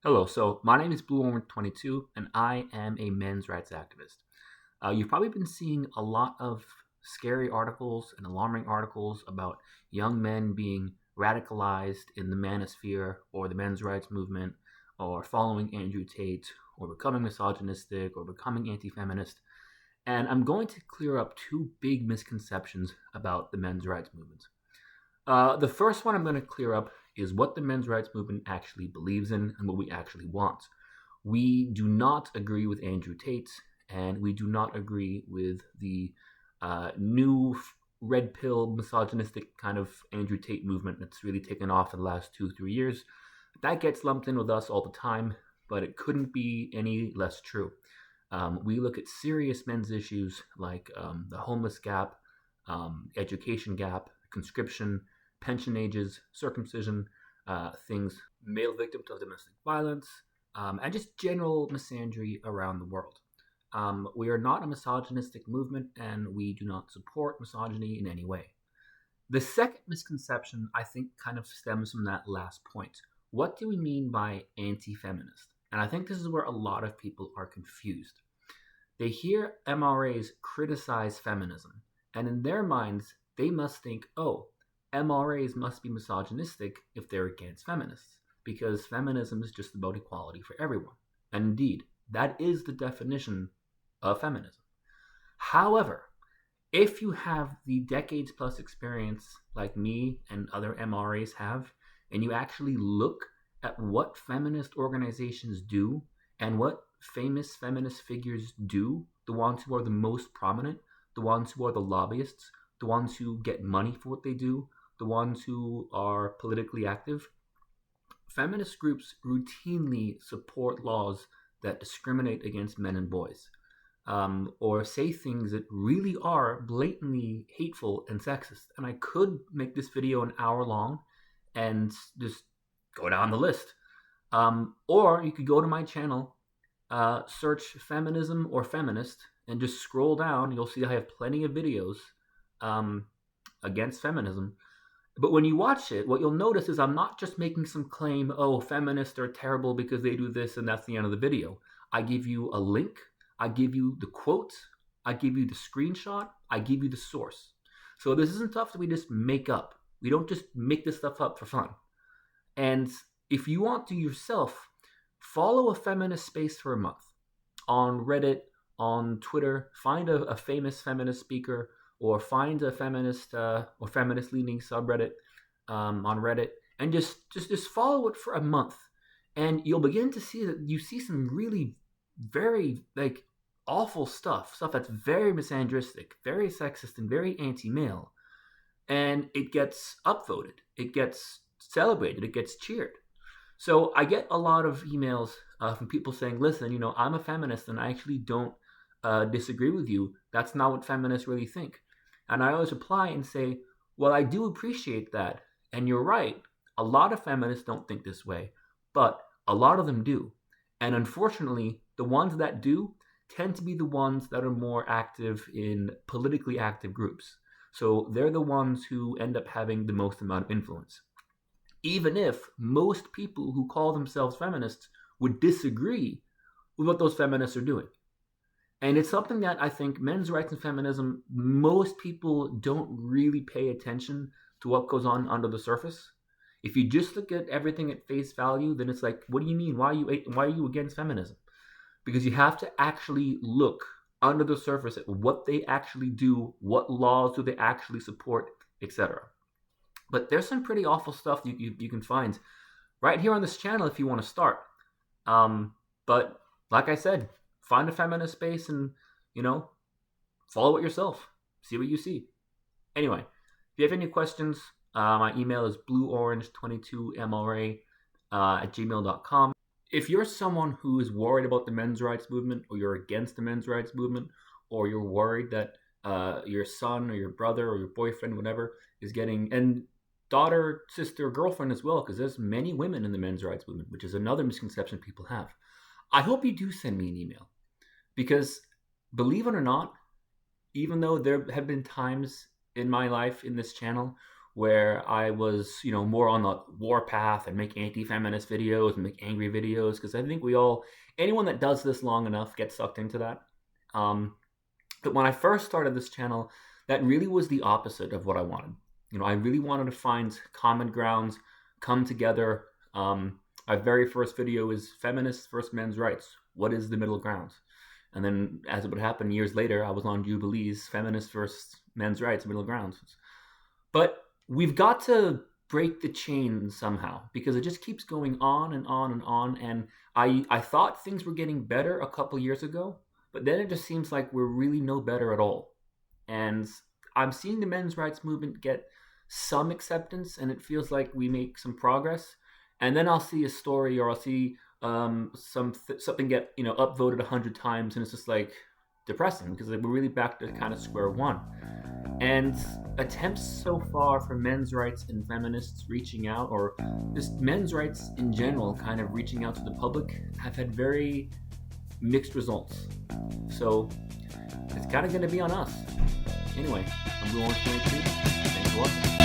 Hello, so my name is Blue22 and I am a men's rights activist. You've probably been seeing a lot of scary articles and alarming articles about young men being radicalized in the manosphere or the men's rights movement or following Andrew Tate or becoming misogynistic or becoming anti-feminist. And I'm going to clear up two big misconceptions about the men's rights movement. The first one I'm going to clear up is what the men's rights movement actually believes in and what we actually want. We do not agree with Andrew Tate, and we do not agree with the new red pill misogynistic kind of Andrew Tate movement that's really taken off in the last 2-3 years. That gets lumped in with us all the time, but it couldn't be any less true. We look at serious men's issues like the homeless gap, education gap, conscription, pension ages, circumcision, things, male victims of domestic violence, and just general misandry around the world. We are not a misogynistic movement, and we do not support misogyny in any way. The second misconception, I think, kind of stems from that last point. What do we mean by anti feminist? And I think this is where a lot of people are confused. They hear MRAs criticize feminism, and in their minds, they must think, oh, MRAs must be misogynistic if they're against feminists, because feminism is just about equality for everyone. And indeed, that is the definition of feminism. However, if you have the decades plus experience like me and other MRAs have, and you actually look at what feminist organizations do and what famous feminist figures do, the ones who are the most prominent, the ones who are the lobbyists, the ones who get money for what they do, the ones who are politically active, feminist groups routinely support laws that discriminate against men and boys, or say things that really are blatantly hateful and sexist. And I could make this video an hour long and just go down the list. Or you could go to my channel, search feminism or feminist, and just scroll down. You'll see I have plenty of videos against feminism. But when you watch it, what you'll notice is I'm not just making some claim, oh, feminists are terrible because they do this and that's the end of the video. I give you a link, I give you the quote, I give you the screenshot, I give you the source. So this isn't stuff that we just make up. We don't just make this stuff up for fun. And if you want to yourself, follow a feminist space for a month on Reddit, on Twitter, find a famous feminist speaker, or find a feminist or feminist leaning subreddit on Reddit, and just follow it for a month, and you'll begin to see that you see some really very awful stuff that's very misandristic, very sexist, and very anti-male, and it gets upvoted, it gets celebrated, it gets cheered. So I get a lot of emails from people saying, listen, I'm a feminist and I actually don't disagree with you. That's not what feminists really think. And I always reply and say, well, I do appreciate that. And you're right. A lot of feminists don't think this way, but a lot of them do. And unfortunately, the ones that do tend to be the ones that are more active in politically active groups. So they're the ones who end up having the most amount of influence. Even if most people who call themselves feminists would disagree with what those feminists are doing. And it's something that I think men's rights and feminism, most people don't really pay attention to what goes on under the surface. If you just look at everything at face value, then it's like, what do you mean? Why are you against feminism? Because you have to actually look under the surface at what they actually do, what laws do they actually support, etc. But there's some pretty awful stuff you can find right here on this channel if you want to start. But like I said, find a feminist space and, follow it yourself. See what you see. Anyway, if you have any questions, my email is blueorange22mra at gmail.com. If you're someone who is worried about the men's rights movement, or you're against the men's rights movement, or you're worried that your son or your brother or your boyfriend, whatever, is getting, and daughter, sister, girlfriend as well, because there's many women in the men's rights movement, which is another misconception people have. I hope you do send me an email, because believe it or not, even though there have been times in my life in this channel where I was, more on the war path and make anti-feminist videos and make angry videos, because I think anyone that does this long enough gets sucked into that. But when I first started this channel, that really was the opposite of what I wanted. I really wanted to find common grounds, come together. My very first video is Feminists versus Men's Rights. What is the middle ground? And then, as it would happen years later, I was on Jubilee's Feminists versus Men's Rights, middle ground. But we've got to break the chain somehow, because it just keeps going on and on and on. And I thought things were getting better a couple years ago, but then it just seems like we're really no better at all. And I'm seeing the men's rights movement get some acceptance, and it feels like we make some progress. And then I'll see a story, or I'll see something get upvoted 100 times, and it's just like depressing, because we're really back to kind of square one. And attempts so far for men's rights and feminists reaching out, or just men's rights in general kind of reaching out to the public, have had very mixed results. So it's kind of going to be on us. Anyway, I'm Blue Orange 22. Thanks for watching.